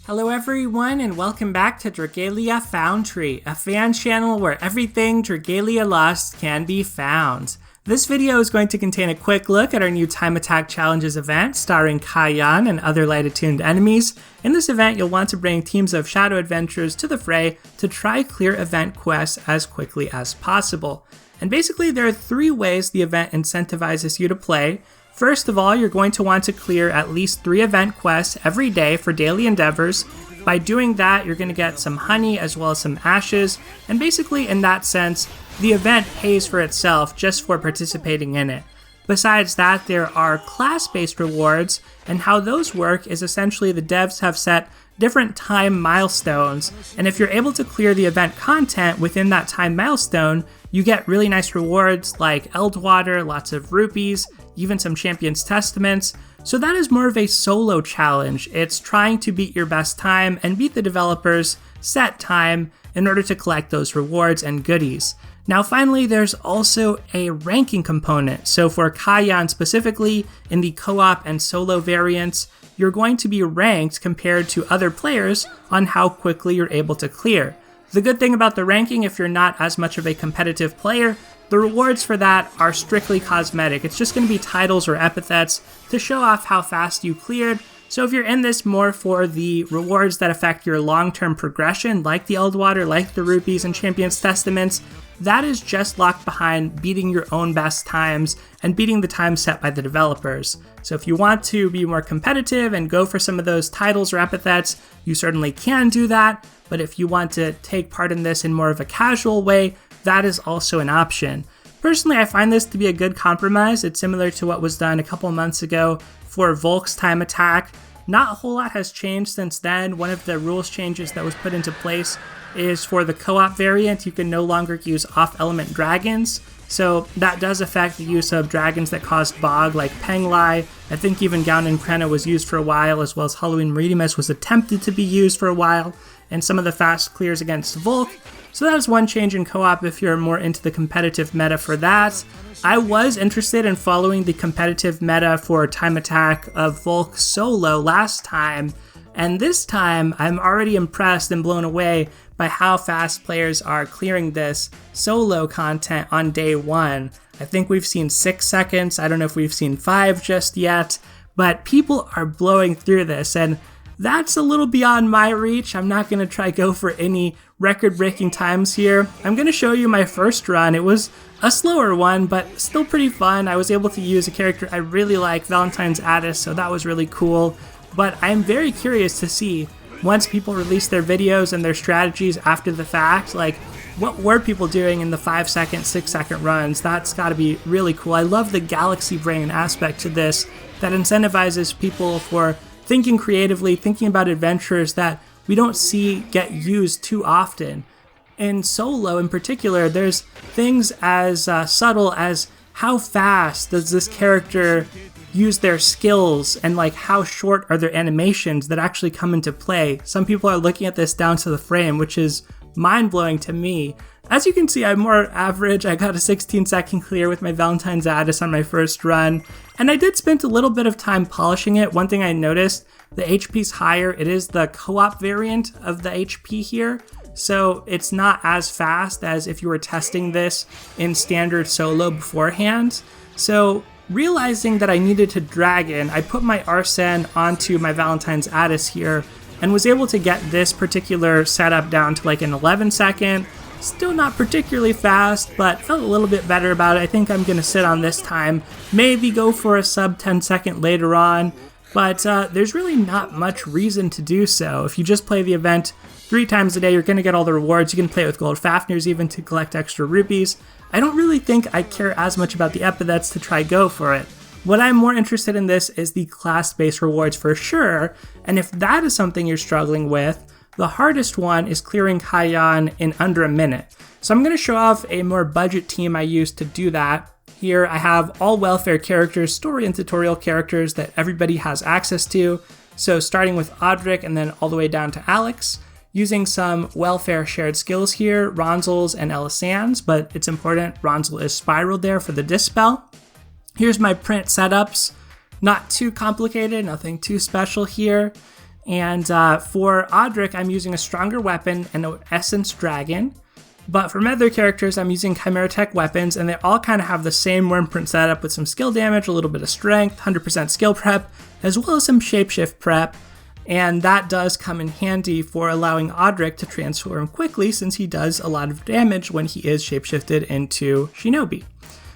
Hello everyone and welcome back to Dragalia Foundry, a fan channel where everything Dragalia Lost can be found. This video is going to contain a quick look at our new Time Attack Challenges event starring Kaiyan and other light-attuned enemies. In this event, you'll want to bring teams of shadow adventurers to the fray to try clear event quests as quickly as possible. And basically there are three ways the event incentivizes you to play. First of all, you're going to want to clear at least 3 event quests every day for daily endeavors. By doing that, you're going to get some honey as well as some ashes, and basically in that sense, the event pays for itself just for participating in it. Besides that, there are class-based rewards, and how those work is essentially the devs have set different time milestones, and if you're able to clear the event content within that time milestone, you get really nice rewards like Eldwater, lots of rupees, even some Champion's Testaments. So that is more of a solo challenge. It's trying to beat your best time and beat the developer's set time in order to collect those rewards and goodies. Now finally, there's also a ranking component. So for Kaiyan specifically, in the co-op and solo variants, you're going to be ranked compared to other players on how quickly you're able to clear. The good thing about the ranking, if you're not as much of a competitive player, the rewards for that are strictly cosmetic. It's just going to be titles or epithets to show off how fast you cleared. So if you're in this more for the rewards that affect your long-term progression, like the Eldwater, like the rupees and Champion's Testaments, that is just locked behind beating your own best times and beating the time set by the developers. So if you want to be more competitive and go for some of those titles or epithets, you certainly can do that. But if you want to take part in this in more of a casual way, that is also an option. Personally, I find this to be a good compromise. It's similar to what was done a couple months ago for Volk's Time Attack. Not a whole lot has changed since then. One of the rules changes that was put into place is for the co-op variant, you can no longer use off-element dragons. So that does affect the use of dragons that cause bog, like Penglai. I think even Gown and Krenna was used for a while, as well as Halloween Meridimus was attempted to be used for a while, and some of the fast clears against Volk. So that is one change in co-op if you're more into the competitive meta for that. I was interested in following the competitive meta for Time Attack of Volk solo last time, and this time I'm already impressed and blown away by how fast players are clearing this solo content on day 1. I think we've seen 6 seconds, I don't know if we've seen 5 just yet, but people are blowing through this, and that's a little beyond my reach. I'm not going to try go for any record-breaking times here. I'm going to show you my first run. It was a slower one, but still pretty fun. I was able to use a character I really like, Valentine's Addis, so that was really cool. But I'm very curious to see, once people release their videos and their strategies after the fact, like, what were people doing in the 5-second, 6-second runs? That's got to be really cool. I love the galaxy brain aspect to this that incentivizes people for thinking creatively, thinking about adventures that we don't see get used too often. In solo in particular, there's things as subtle as how fast does this character use their skills and like how short are their animations that actually come into play. Some people are looking at this down to the frame, which is mind-blowing to me. As you can see, I'm more average. I got a 16-second clear with my Valentine's Addis on my first run, and I did spend a little bit of time polishing it. One thing I noticed, the HP's higher. It is the co-op variant of the HP here, so it's not as fast as if you were testing this in standard solo beforehand. So realizing that I needed to dragon, I put my Arsene onto my Valentine's Addis here and was able to get this particular setup down to like an 11-second. Still not particularly fast, but felt a little bit better about it. I think I'm going to sit on this time, maybe go for a sub 10-second later on, but there's really not much reason to do so. If you just play the event 3 times a day, you're going to get all the rewards. You can play it with gold Fafnirs even to collect extra rupees. I don't really think I care as much about the epithets to try go for it. What I'm more interested in this is the class-based rewards for sure, and if that is something you're struggling with, the hardest one is clearing Kaiyan in under a minute. So I'm going to show off a more budget team I used to do that. Here I have all welfare characters, story and tutorial characters that everybody has access to. So starting with Audric and then all the way down to Alex. Using some welfare shared skills here, Ronzel's and Elisand's, but it's important, Ronzel is spiraled there for the dispel. Here's my print setups. Not too complicated, nothing too special here. And for Audric, I'm using a stronger weapon and an Essence Dragon. But for my other characters, I'm using Chimera Tech weapons, and they all kind of have the same Wormprint setup with some skill damage, a little bit of strength, 100% skill prep, as well as some shapeshift prep. And that does come in handy for allowing Audric to transform quickly, since he does a lot of damage when he is shapeshifted into Shinobi.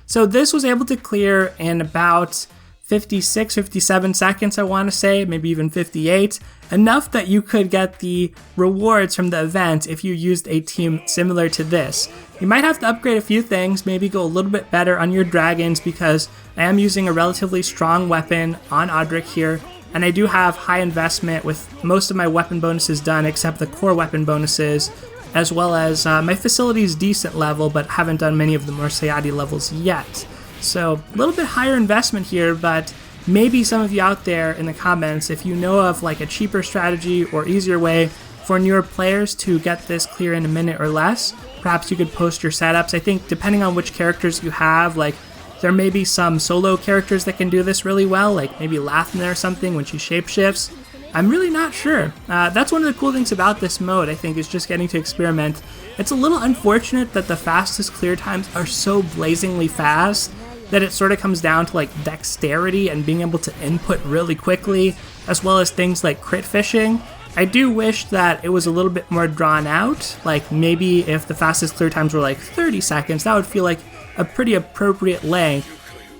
So this was able to clear in about 56, 57 seconds, I want to say, maybe even 58, enough that you could get the rewards from the event if you used a team similar to this. You might have to upgrade a few things, maybe go a little bit better on your dragons, because I am using a relatively strong weapon on Audric here, and I do have high investment with most of my weapon bonuses done except the core weapon bonuses, as well as my facility's decent level, but haven't done many of the more Sayati levels yet. So a little bit higher investment here, but maybe some of you out there in the comments, if you know of like a cheaper strategy or easier way for newer players to get this clear in a minute or less, perhaps you could post your setups. I think depending on which characters you have, like there may be some solo characters that can do this really well, like maybe Lathna or something when she shapeshifts. I'm really not sure. That's one of the cool things about this mode, I think, is just getting to experiment. It's a little unfortunate that the fastest clear times are so blazingly fast that it sort of comes down to like dexterity and being able to input really quickly, as well as things like crit fishing. I do wish that it was a little bit more drawn out, like maybe if the fastest clear times were like 30 seconds, that would feel like a pretty appropriate length.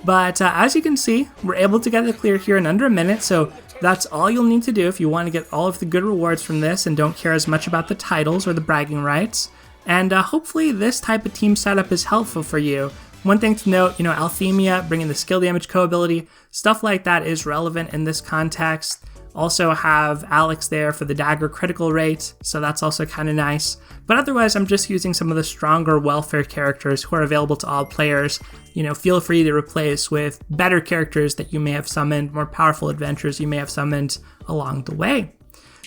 But as you can see, we're able to get the clear here in under a minute, so that's all you'll need to do if you want to get all of the good rewards from this and don't care as much about the titles or the bragging rights. And hopefully this type of team setup is helpful for you. One thing to note, Althemia, bringing the skill damage co-ability, stuff like that is relevant in this context. Also have Alex there for the dagger critical rate, so that's also kind of nice. But otherwise, I'm just using some of the stronger welfare characters who are available to all players. Feel free to replace with better characters that you may have summoned, more powerful adventures you may have summoned along the way.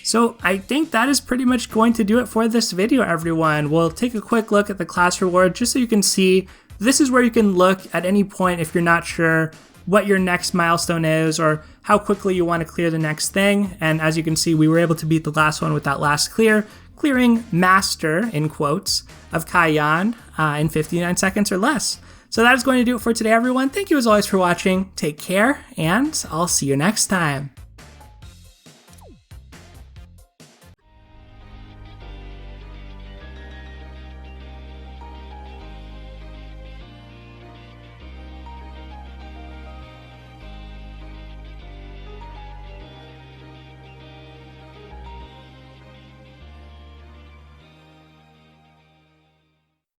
So I think that is pretty much going to do it for this video, everyone. We'll take a quick look at the class reward just so you can see. This is where you can look at any point if you're not sure what your next milestone is or how quickly you want to clear the next thing. And as you can see, we were able to beat the last one with that last clear, clearing Master, in quotes, of Kaiyan in 59 seconds or less. So that is going to do it for today, everyone. Thank you as always for watching. Take care, and I'll see you next time.